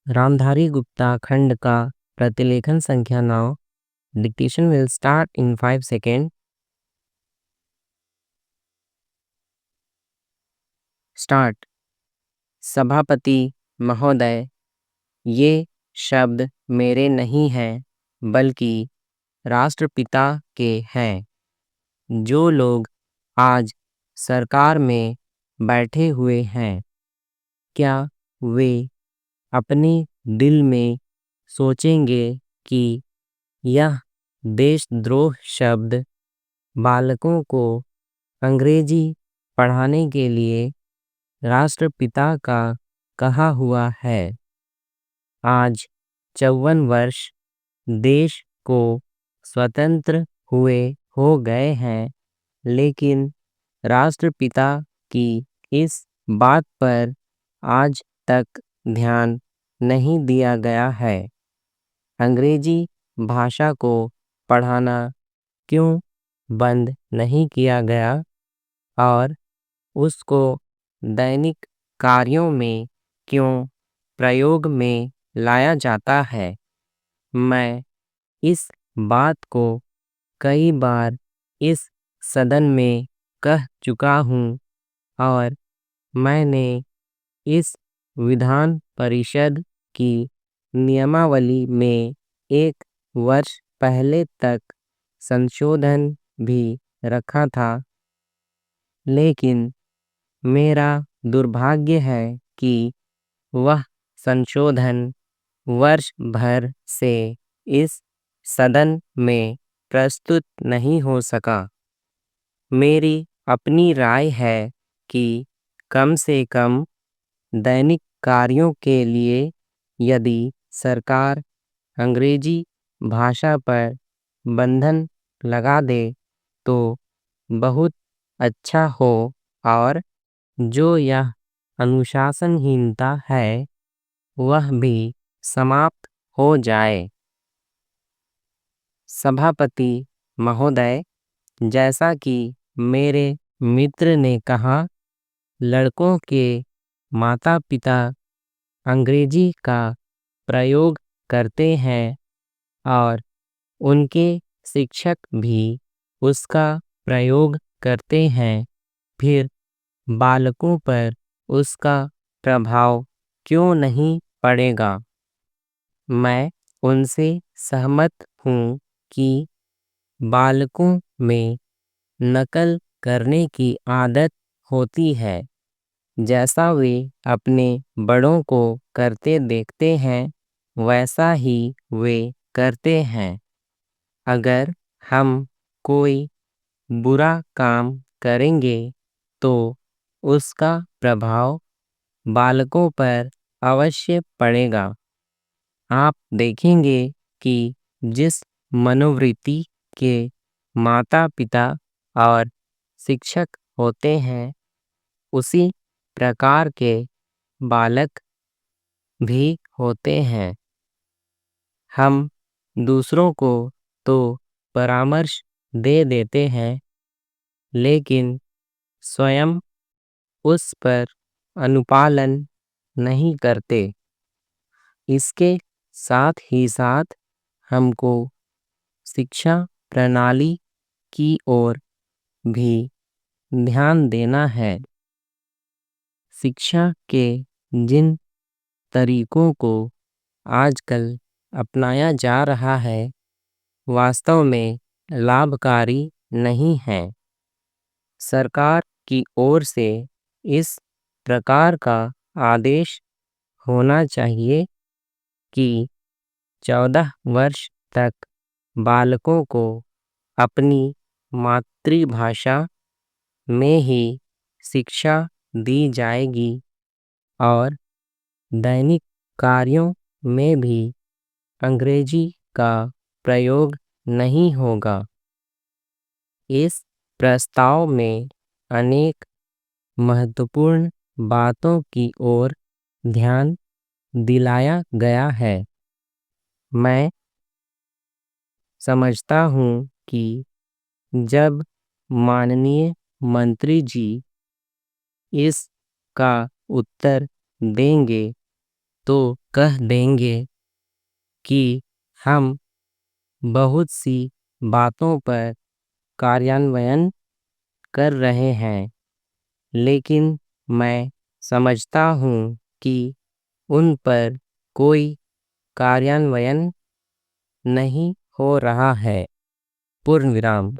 रामधारी गुप्ता खंड का प्रतिलेखन संख्या 9। Dictation will start in 5 second. Start. सभापति महोदय, ये शब्द मेरे नहीं हैं बल्कि राष्ट्रपिता के हैं। जो लोग आज सरकार में बैठे हुए हैं, क्या वे अपने दिल में सोचेंगे कि यह देशद्रोह शब्द बालकों को अंग्रेजी पढ़ाने के लिए राष्ट्रपिता का कहा हुआ है? आज 54 वर्ष देश को स्वतंत्र हुए हो गए हैं, लेकिन राष्ट्रपिता की इस बात पर आज तक ध्यान नहीं दिया गया है। अंग्रेजी भाषा को पढ़ाना क्यों बंद नहीं किया गया और उसको दैनिक कार्यों में क्यों प्रयोग में लाया जाता है? मैं इस बात को कई बार इस सदन में कह चुका हूँ और मैंने इस विधान परिषद की नियमावली में 1 वर्ष पहले तक संशोधन भी रखा था, लेकिन मेरा दुर्भाग्य है कि वह संशोधन वर्ष भर से इस सदन में प्रस्तुत नहीं हो सका। मेरी अपनी राय है कि कम से कम दैनिक कार्यों के लिए यदि सरकार अंग्रेजी भाषा पर बंधन लगा दे तो बहुत अच्छा हो और जो यह अनुशासनहीनता है वह भी समाप्त हो जाए। सभापति महोदय, जैसा कि मेरे मित्र ने कहा, लड़कों के माता-पिता अंग्रेजी का प्रयोग करते हैं और उनके शिक्षक भी उसका प्रयोग करते हैं, फिर बालकों पर उसका प्रभाव क्यों नहीं पड़ेगा? मैं उनसे सहमत हूँ कि बालकों में नकल करने की आदत होती है। जैसा वे अपने बड़ों को करते देखते हैं, वैसा ही वे करते हैं। अगर हम कोई बुरा काम करेंगे तो उसका प्रभाव बालकों पर अवश्य पड़ेगा। आप देखेंगे कि जिस मनोवृत्ति के माता-पिता और शिक्षक होते हैं, उसी प्रकार के बालक भी होते हैं। हम दूसरों को तो परामर्श दे देते हैं, लेकिन स्वयं उस पर अनुपालन नहीं करते। इसके साथ ही साथ हमको शिक्षा प्रणाली की ओर भी ध्यान देना है। शिक्षा के जिन तरीकों को आजकल अपनाया जा रहा है, वास्तव में लाभकारी नहीं है। सरकार की ओर से इस प्रकार का आदेश होना चाहिए कि 14 वर्ष तक बालकों को अपनी मातृभाषा में ही शिक्षा दी जाएगी और दैनिक कार्यों में भी अंग्रेजी का प्रयोग नहीं होगा। इस प्रस्ताव में अनेक महत्वपूर्ण बातों की ओर ध्यान दिलाया गया है। मैं समझता हूँ कि जब माननीय मंत्री जी इस का उत्तर देंगे तो कह देंगे कि हम बहुत सी बातों पर कार्यान्वयन कर रहे हैं, लेकिन मैं समझता हूँ कि उन पर कोई कार्यान्वयन नहीं हो रहा है। पूर्ण विराम।